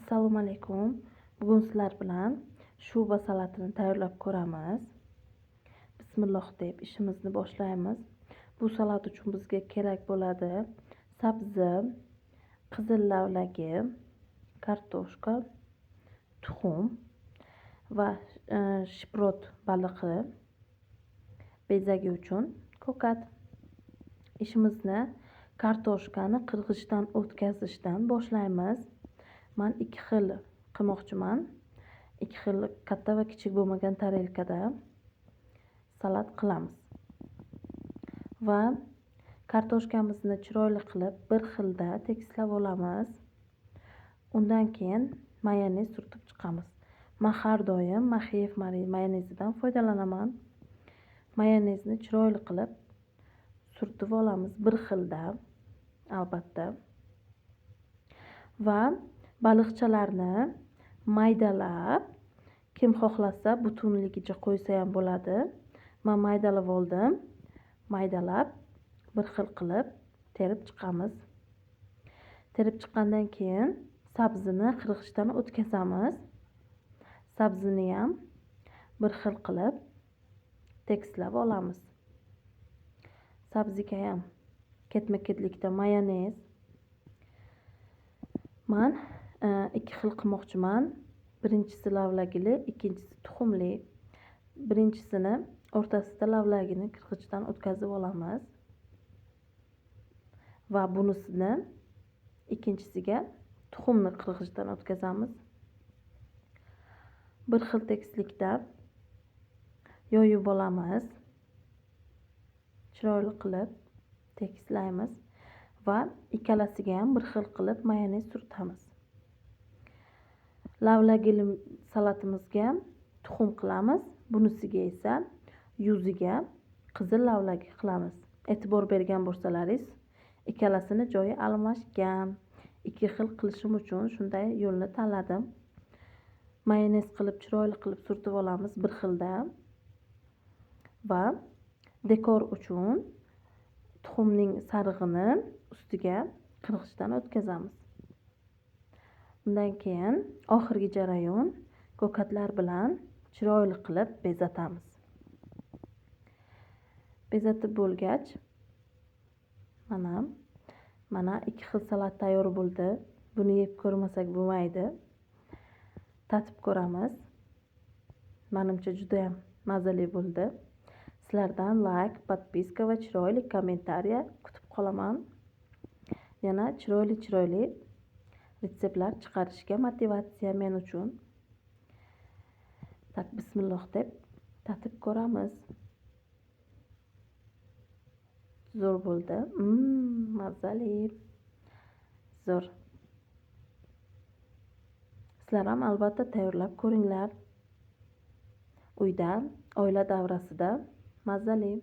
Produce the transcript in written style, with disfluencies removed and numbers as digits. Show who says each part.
Speaker 1: Assalomu alaykum. Bugun sizlar bilan shuba salatini tayyorlab ko'ramiz. Bismillah deb ishimizni boshlaymiz. Bu salat uchun bizga kerak bo'ladi sabzi, qizil lavlagi, kartoshka, tuxum va shiprot baliqi, bezagi uchun ko'kat. Ishimizni kartoshkani qirg'ichdan o'tkazishdan boshlaymiz. Men 2 xil qilmoqchiman. 2 xil katta va kichik bo'lmagan tarelkada salat qilamiz. Va kartoshkamizni chiroyli qilib bir xilda tekislab olamiz. Undan keyin mayonez surtib chiqamiz. Men har doim Maxeyev mayonezidan foydalanaman. Mayonezni chiroyli qilib surtib olamiz bir xilda, albatta. Va baliqchalarni maydalab, kim xohlasa butunligicha qo'ysa ham bo'ladi. Men maydalab oldim. Maydalab bir xil qilib terib chiqamiz. Terib chiqqandan keyin sabzini qirg'ichdan o'tkazamiz. Sabzini ham bir xil qilib tekislab olamiz. Sabziga ham ketma-ketlikda mayonez. Men 2 xil qilmoqchiman. Birinchisi lavlagili, ikkinchisi tuxumli. Birinchisini o'rtasida lavlagini qirg'ichdan o'tkazib olamiz. Va bunisini ikkinchisiga tuxumni qirg'ichdan o'tkazamiz. Bir xil tekislikda yoyib olamiz. Chiroyli qilib tekislaymiz va ikkalasiga ham bir xil qilib mayonez surtamiz. Lavlagili salatimizga tuxum qilamiz. Bunisiga esa yuziga qizil lavlagi qilamiz. E'tibor bergan bo'lsalaringiz, ikkalasini joyi almashgan. 2 xil qilishim uchun shunday yo'lni tanladim. Mayonez qilib chiroyli qilib surtib olamiz bir xilda. Va dekor uchun tuxumning sarig'ini ustiga qirg'ichdan o'tkazamiz. Undan keyin oxirgi jarayon ko'katlar bilan chiroyli qilib bezatamiz. Bezatib bo'lgach, mana 2 xil salat tayyor bo'ldi. Buni yeb ko'rmasak bo'lmaydi. Tatib ko'ramiz. Menimcha juda ham mazali bo'ldi. Sizlardan like, podpiska va chiroyli kommentariya kutib qolaman. Yana chiroyli retseptlar chiqarishga motivatsiya men uchun. Tak bismillah deb tatib ko'ramiz. Zo'r bo'ldi. Mazali. Zo'r. Sizlar ham albatta tayyorlab ko'ringlar. Uyda, oila davrasida mazali.